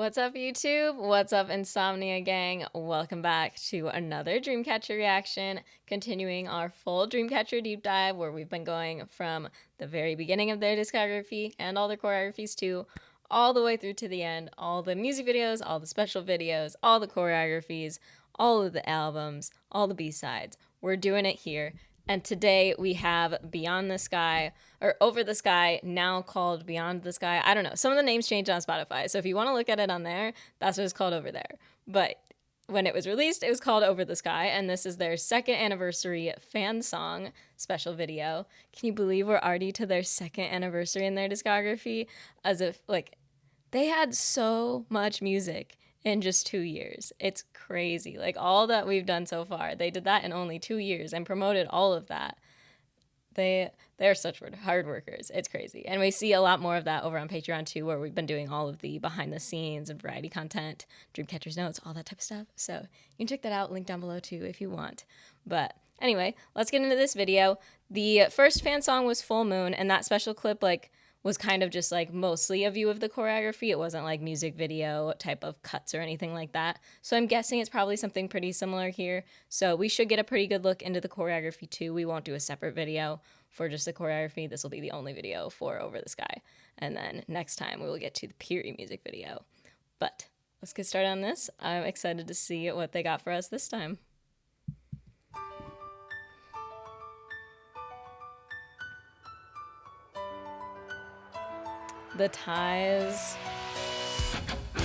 What's up, YouTube? What's up, Insomnia Gang? Welcome back to another Dreamcatcher reaction, continuing our full Dreamcatcher deep dive where we've been going from the very beginning of their discography and all their choreographies too, all the way through to the end, all the music videos, all the special videos, all the choreographies, all of the albums, all the B-sides. We're doing it here. And today we have Beyond the Sky, or Over the Sky, now called Beyond the Sky. I don't know. Some of the names changed on Spotify. So if you want to look at it on there, that's what it's called over there. But when it was released, it was called Over the Sky. And this is their second anniversary fan song special video. Can you believe we're already to their second anniversary in their discography? As if, like, they had so much music in just 2 years. It's crazy. Like, all that we've done so far, they did that in only 2 years and promoted all of that. They're such hard workers. It's crazy. And we see a lot more of that over on Patreon too, where we've been doing all of the behind the scenes and variety content, Dreamcatcher's notes, all that type of stuff. So you can check that out, link down below too if you want. But anyway, let's get into this video. The first fan song was Full Moon, and that special clip was kind of just like mostly a view of the choreography. It wasn't like music video type of cuts or anything like that. So I'm guessing it's probably something pretty similar here. So we should get a pretty good look into the choreography too. We won't do a separate video for just the choreography. This will be the only video for Over the Sky. And then next time we will get to the Piri music video. But let's get started on this. I'm excited to see what they got for us this time. The ties. Ooh.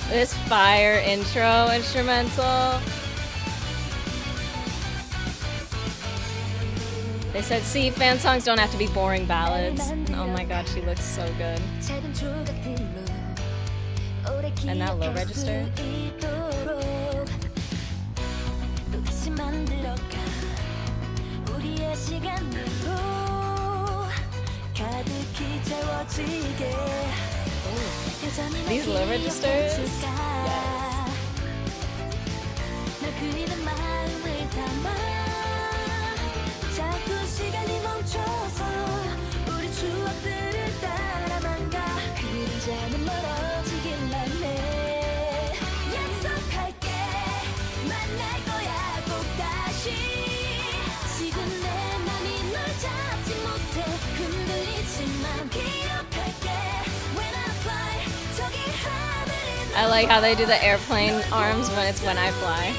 This fire intro instrumental. They said, see, fan songs don't have to be boring ballads. And oh my god, she looks so good. And that low register. Ooh. These low registers? Yes. I like how they do the airplane arms when it's When I Fly.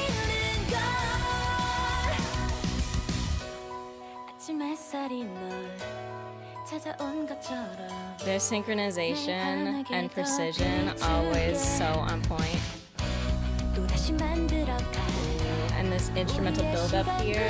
Their synchronization and precision always so on point. And this instrumental build-up here.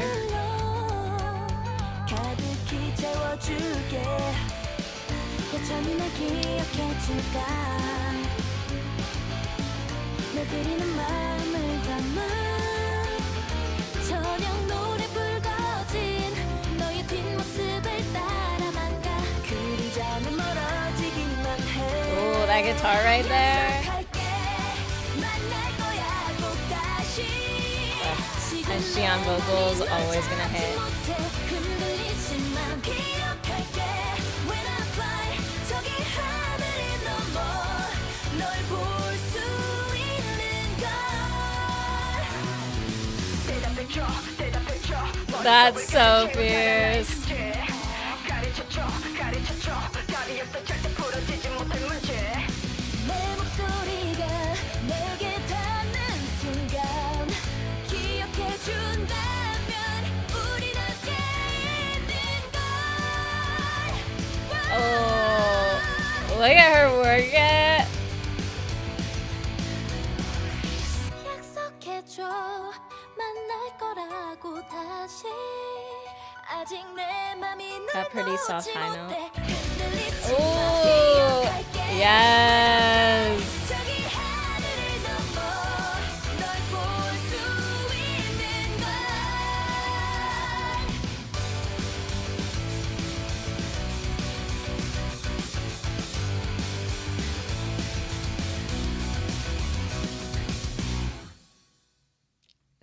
Ooh, that guitar right there. And she on vocals, always gonna hit. That's so fierce. Oh, look at her work it. That pretty soft high note. Ooh, yes.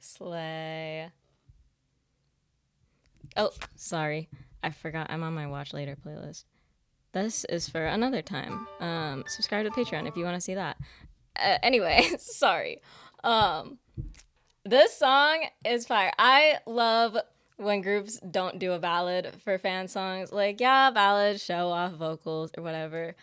Slay. Oh, sorry. I forgot. I'm on my Watch Later playlist. this is for another time. Subscribe to Patreon if you want to see that. Anyway, sorry. This song is fire. I love when groups don't do a ballad for fan songs. Like, yeah, ballads show off vocals or whatever.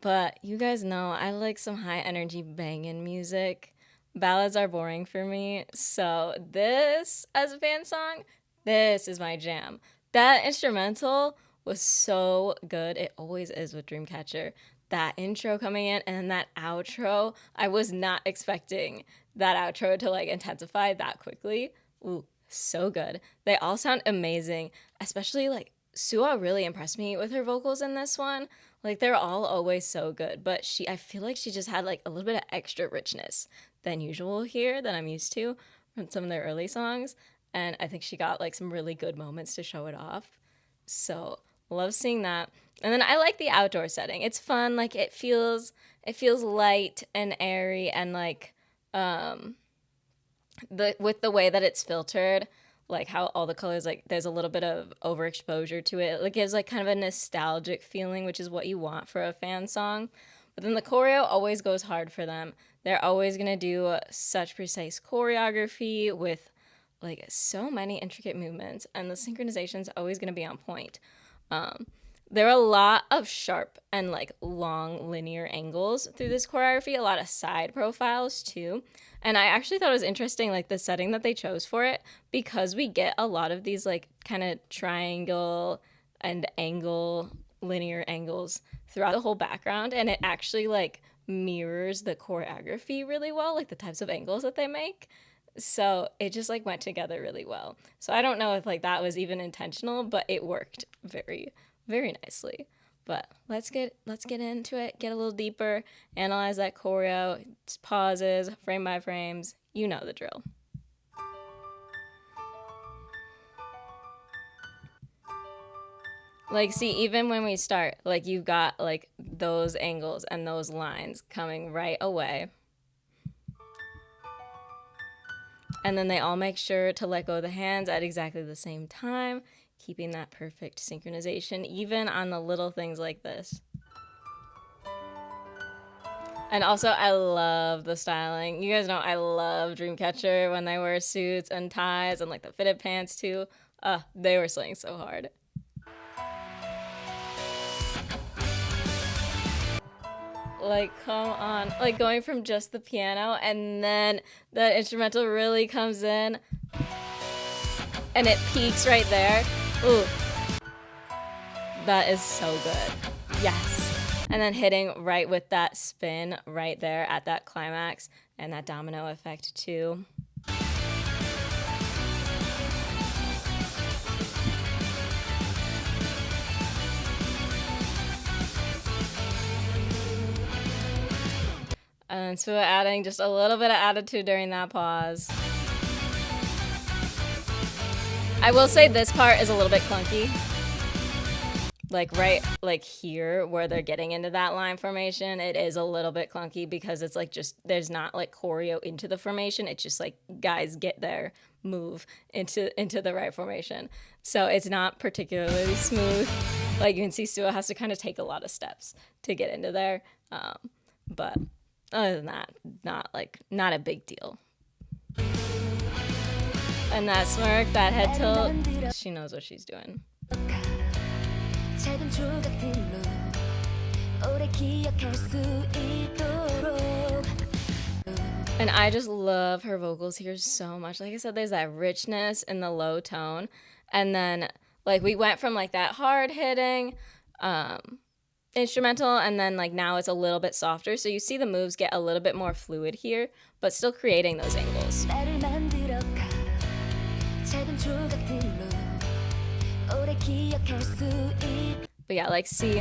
But you guys know I like some high energy banging music. Ballads are boring for me. So this, as a fan song, this is my jam. That instrumental was so good. It always is with Dreamcatcher. That intro coming in and then that outro, I was not expecting that outro to like intensify that quickly. Ooh, so good. They all sound amazing, especially like Sua really impressed me with her vocals in this one. Like they're all always so good, but I feel like she just had like a little bit of extra richness than usual here that I'm used to from some of their early songs, and I think she got like some really good moments to show it off. So, love seeing that. And then I like the outdoor setting. It's fun, like it feels light and airy and like with the way that it's filtered, like how all the colors, like there's a little bit of overexposure to it. It gives like kind of a nostalgic feeling, which is what you want for a fan song. But then the choreo always goes hard for them. They're always gonna do such precise choreography with like so many intricate movements, and the synchronization is always gonna be on point. There are a lot of sharp and like long linear angles through this choreography, a lot of side profiles too. And I actually thought it was interesting, like the setting that they chose for it, because we get a lot of these like kind of triangle and angle, linear angles throughout the whole background. And it actually like mirrors the choreography really well, like the types of angles that they make. So it just like went together really well. So I don't know if like that was even intentional, but it worked very, very nicely. But let's get into it, get a little deeper, analyze that choreo, pauses, frame by frames. You know the drill. Like, see, even when we start, like you've got like those angles and those lines coming right away. And then they all make sure to let go of the hands at exactly the same time, keeping that perfect synchronization, even on the little things like this. And also, I love the styling. You guys know I love Dreamcatcher when they wear suits and ties and like the fitted pants too. They were slaying so hard. Like, come on. Like, going from just the piano and then the instrumental really comes in and it peaks right there. Ooh. That is so good. Yes. And then hitting right with that spin right there at that climax and that domino effect too. And so adding just a little bit of attitude during that pause. I will say this part is a little bit clunky. Like right like here where they're getting into that line formation, it is a little bit clunky because it's like just there's not like choreo into the formation. It's just like guys get there, move into the right formation. So it's not particularly smooth. Like you can see Sua has to kind of take a lot of steps to get into there. But other than that, not a big deal. And that smirk, that head tilt, she knows what she's doing. And I just love her vocals here so much. Like I said, there's that richness in the low tone. And then like we went from like that hard hitting instrumental, and then like now it's a little bit softer. So you see the moves get a little bit more fluid here, but still creating those angles. But yeah, like see,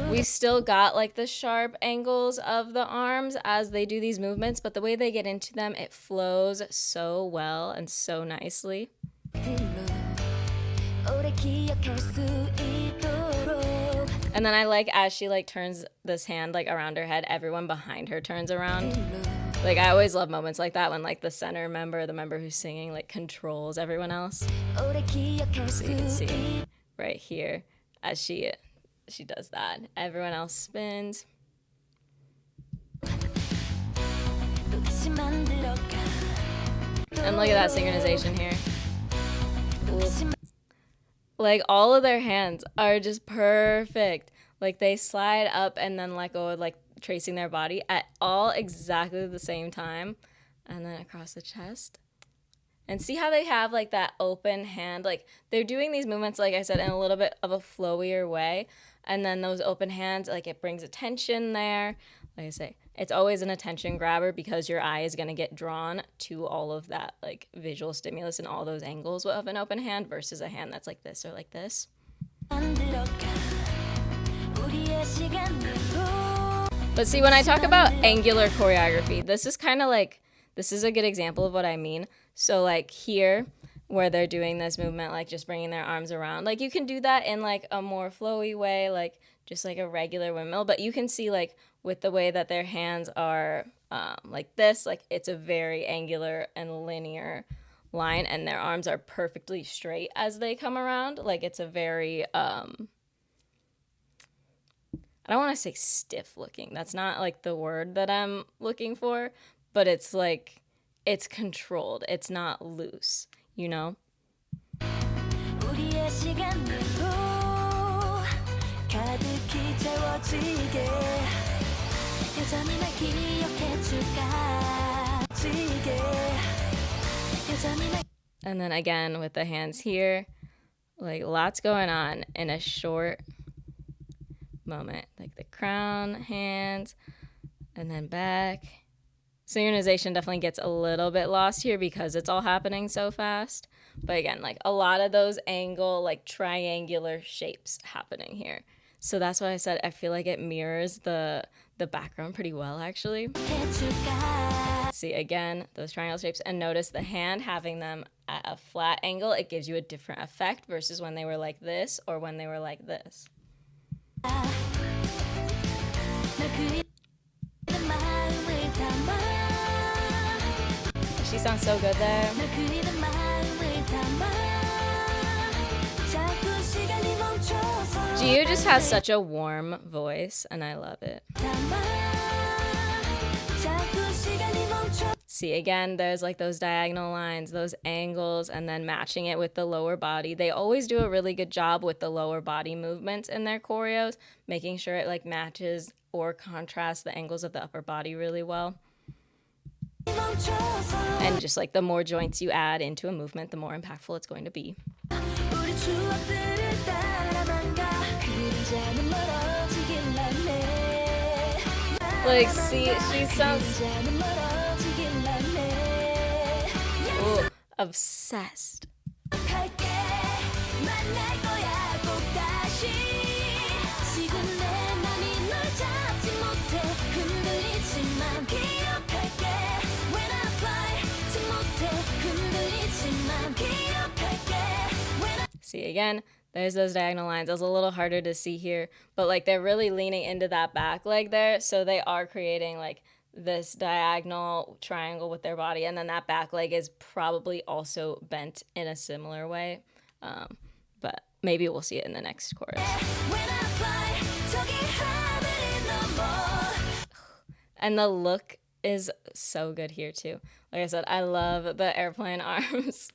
we still got like the sharp angles of the arms as they do these movements, but the way they get into them, it flows so well and so nicely. And then I like as she like turns this hand like around her head, everyone behind her turns around. Like I always love moments like that when like the center member, the member who's singing, like controls everyone else. So you can see right here as she she does that. Everyone else spins. And look at that synchronization here. Ooh. Like all of their hands are just perfect. Like they slide up and then let go of like tracing their body at all exactly the same time. And then across the chest. And see how they have like that open hand? Like they're doing these movements, like I said, in a little bit of a flowier way. And then those open hands, like it brings attention there. Like I say, it's always an attention grabber because your eye is going to get drawn to all of that like visual stimulus and all those angles of an open hand versus a hand that's like this or like this. But see, when I talk about angular choreography, this is kind of like, this is a good example of what I mean. So like here, where they're doing this movement, like just bringing their arms around, like you can do that in like a more flowy way, like just like a regular windmill, but you can see like with the way that their hands are like this, like it's a very angular and linear line, and their arms are perfectly straight as they come around. Like it's a very, I don't want to say stiff looking. That's not like the word that I'm looking for, but it's like, it's controlled. It's not loose, you know? And then again with the hands here, like lots going on in a short moment. Like the crown, hands, and then back. Synchronization definitely gets a little bit lost here because it's all happening so fast. But again, like a lot of those angle, like triangular shapes happening here. So that's why I said I feel like it mirrors the background pretty well, actually. See, again, those triangle shapes, and notice the hand having them at a flat angle. It gives you a different effect versus when they were like this or when they were like this. She sounds so good there. Jiu just has such a warm voice, and I love it. See, again, there's like those diagonal lines, those angles, and then matching it with the lower body. They always do a really good job with the lower body movements in their choreos, making sure it like matches or contrasts the angles of the upper body really well. And just like the more joints you add into a movement, the more impactful it's going to be. Like, see, she sounds... Ooh, obsessed. See, again, there's those diagonal lines. It was a little harder to see here, but like they're really leaning into that back leg there. So they are creating like this diagonal triangle with their body. And then that back leg is probably also bent in a similar way. But maybe we'll see it in the next chorus. And the look is so good here too. Like I said, I love the airplane arms.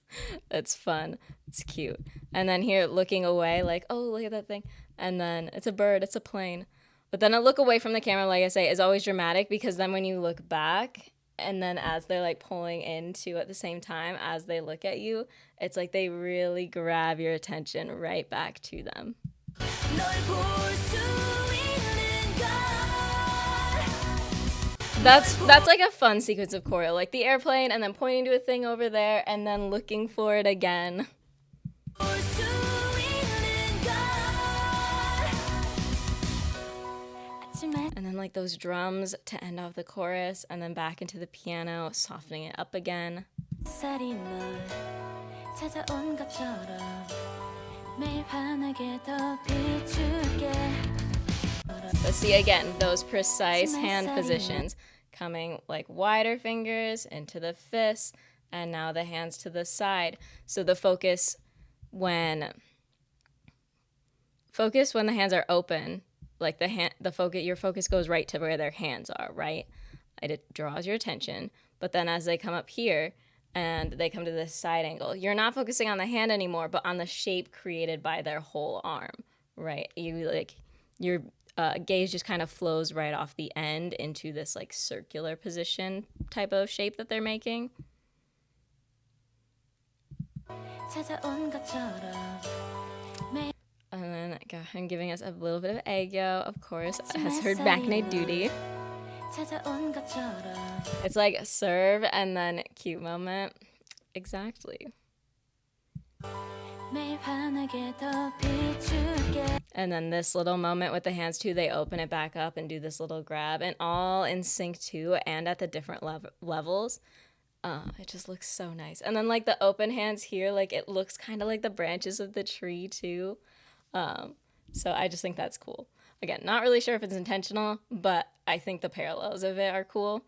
It's fun. It's cute. And then here looking away, like, oh, look at that thing. And then it's a bird, it's a plane. But then a look away from the camera, like I say, is always dramatic because then when you look back and then as they're like pulling into at the same time as they look at you, it's like they really grab your attention right back to them. That's like a fun sequence of choreo, like the airplane and then pointing to a thing over there and then looking for it again. And then like those drums to end off the chorus and then back into the piano, softening it up again. But see, again, those precise hand positions coming like wider fingers into the fists and now the hands to the side. So the focus when focus when the hands are open, like your focus goes right to where their hands are, right? It draws your attention. But then as they come up here and they come to this side angle, you're not focusing on the hand anymore, but on the shape created by their whole arm, right? Your gaze just kind of flows right off the end into this like circular position type of shape that they're making. And then go ahead and giving us a little bit of aegyo, of course, as her maknae duty. It's like serve and then cute moment. Exactly. And then this little moment with the hands too, they open it back up and do this little grab, and all in sync too, and at the different levels. It just looks so nice. And then like the open hands here, like it looks kind of like the branches of the tree too. So I just think that's cool. Again, not really sure if it's intentional, but I think the parallels of it are cool.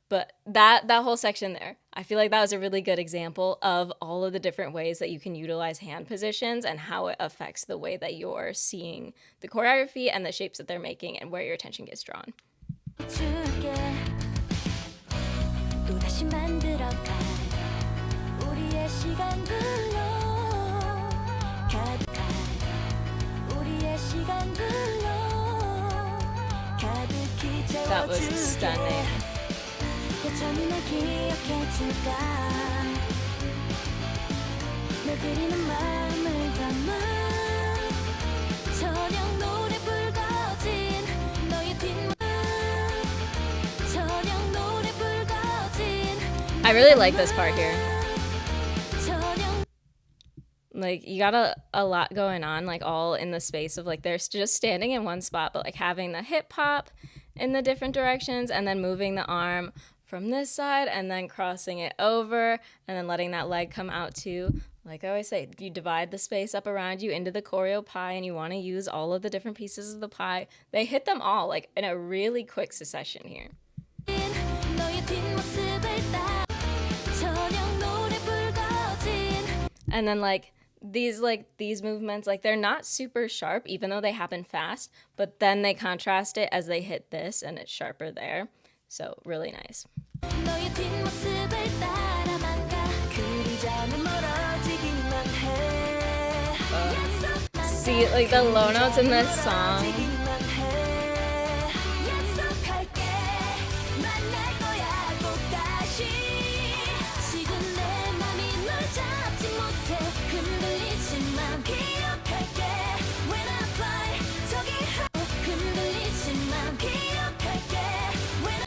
But that whole section there, I feel like that was a really good example of all of the different ways that you can utilize hand positions and how it affects the way that you're seeing the choreography and the shapes that they're making and where your attention gets drawn. That was stunning. I really like this part here. Like you got a lot going on, like all in the space of like they're just standing in one spot, but like having the hip hop in the different directions and then moving the arm from this side and then crossing it over and then letting that leg come out too. Like I always say, you divide the space up around you into the choreo pie and you want to use all of the different pieces of the pie. They hit them all like in a really quick succession here. And then like these movements, like they're not super sharp even though they happen fast, but then they contrast it as they hit this and it's sharper there. So really nice. See, like the low notes in this song.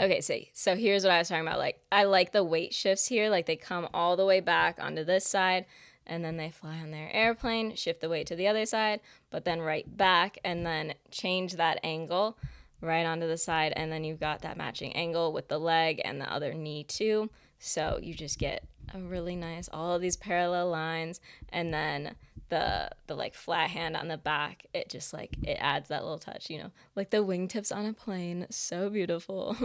Okay, so here's what I was talking about. Like, I like the weight shifts here. Like, they come all the way back onto this side, and then they fly on their airplane, shift the weight to the other side, but then right back, and then change that angle right onto the side, and then you've got that matching angle with the leg and the other knee too. So you just get a really nice, all of these parallel lines, and then the like flat hand on the back, it just like, it adds that little touch, you know, like the wingtips on a plane. So beautiful.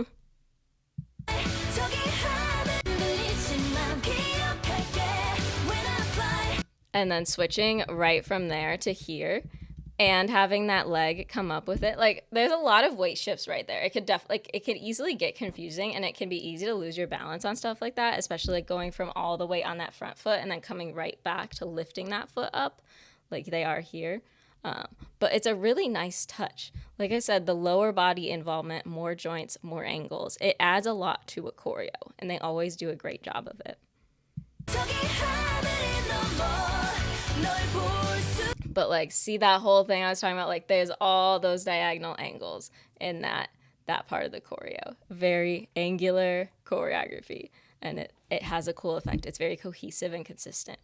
And then switching right from there to here and having that leg come up with it. Like there's a lot of weight shifts right there. It could it could easily get confusing and it can be easy to lose your balance on stuff like that, especially like going from all the way on that front foot and then coming right back to lifting that foot up like they are here. But it's a really nice touch. Like I said, the lower body involvement, more joints, more angles. It adds a lot to a choreo, and they always do a great job of it. But like, see that whole thing I was talking about? Like, there's all those diagonal angles in that part of the choreo. Very angular choreography, and it has a cool effect. It's very cohesive and consistent.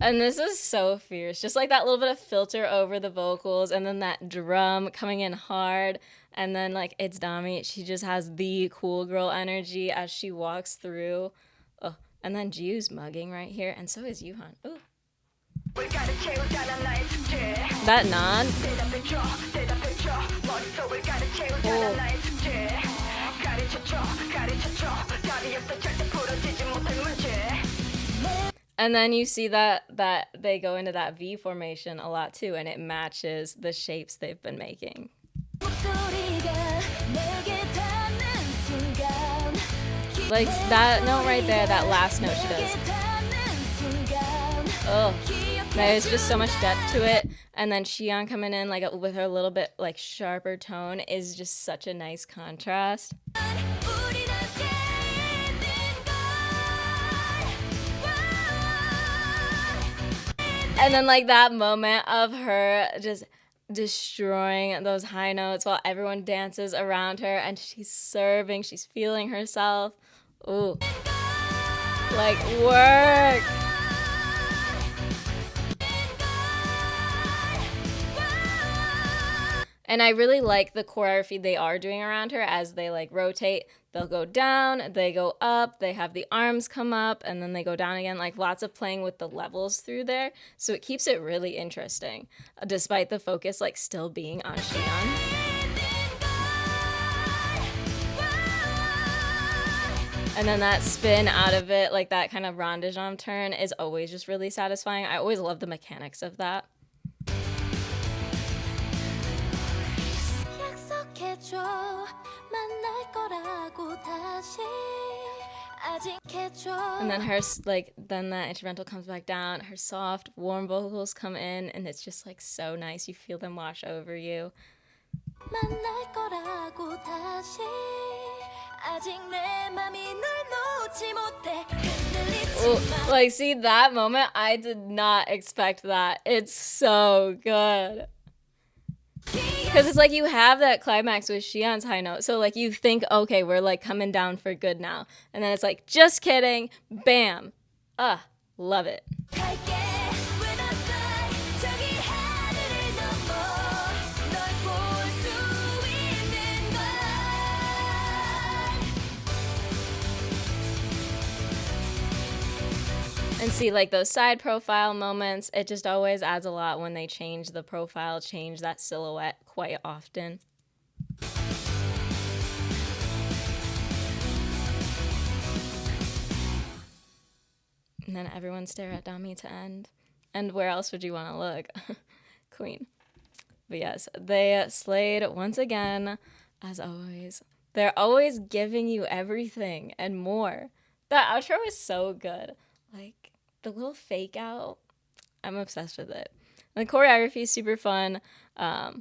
And this is so fierce. Just like that little bit of filter over the vocals and then that drum coming in hard. And then like it's Dami. She just has the cool girl energy as she walks through. Oh, and then Jiu's mugging right here. And so is Yuhan. Ooh. That nod. Oh. And then you see that they go into that V formation a lot too, and it matches the shapes they've been making. Like that note right there, that last note she does. Oh, there's just so much depth to it. And then Xion coming in like with her little bit like sharper tone is just such a nice contrast. And then like that moment of her just destroying those high notes while everyone dances around her and she's serving, she's feeling herself. Ooh. Like work. And I really like the choreography they are doing around her as they like rotate. They'll go down, they go up, they have the arms come up, and then they go down again. Like lots of playing with the levels through there. So it keeps it really interesting, despite the focus like still being on Xion. And then that spin out of it, like that kind of rond de jambe turn is always just really satisfying. I always love the mechanics of that. And then her like then that instrumental comes back down, her soft warm vocals come in, and it's just like so nice. You feel them wash over you. Ooh, like see that moment, I did not expect that. It's so good. Because it's like you have that climax with Xion's high note. So like you think, okay, we're like coming down for good now. And then it's like, just kidding. Bam. Love it. And see, like those side profile moments, it just always adds a lot when they change the profile, change that silhouette quite often. And then everyone stare at Dami to end. And where else would you want to look? Queen. But yes, they slayed once again, as always. They're always giving you everything and more. That outro is so good. Like, the little fake out, I'm obsessed with it. The choreography is super fun. I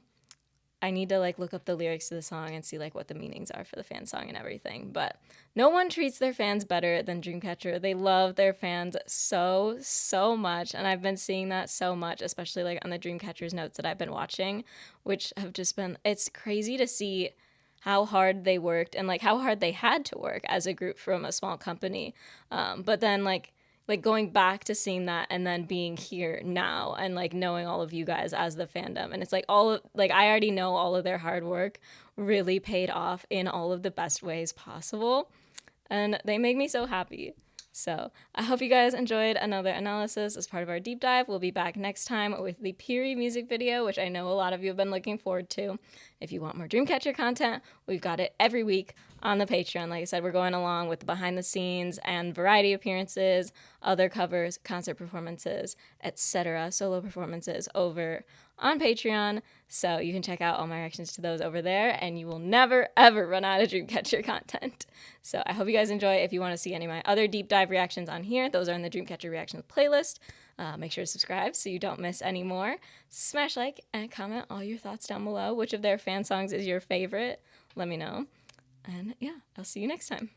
need to like look up the lyrics to the song and see like what the meanings are for the fan song and everything. But no one treats their fans better than Dreamcatcher. They love their fans so, so much. And I've been seeing that so much, especially like on the Dreamcatcher's notes that I've been watching, which have just been, it's crazy to see how hard they worked and like how hard they had to work as a group from a small company. But then like going back to seeing that and then being here now and like knowing all of you guys as the fandom, and it's like all of like I already know all of their hard work really paid off in all of the best ways possible, and they make me so happy. So I hope you guys enjoyed another analysis as part of our deep dive. We'll be back next time with the Piri music video, which I know a lot of you have been looking forward to. If you want more Dreamcatcher content, we've got it every week on the Patreon. Like I said, we're going along with the behind the scenes and variety appearances, other covers, concert performances, etc., solo performances over on Patreon. So you can check out all my reactions to those over there, and you will never, ever run out of Dreamcatcher content. So I hope you guys enjoy. If you want to see any of my other deep dive reactions on here, those are in the Dreamcatcher Reactions playlist. Make sure to subscribe so you don't miss any more. Smash like and comment all your thoughts down below. Which of their fan songs is your favorite? Let me know. And yeah, I'll see you next time.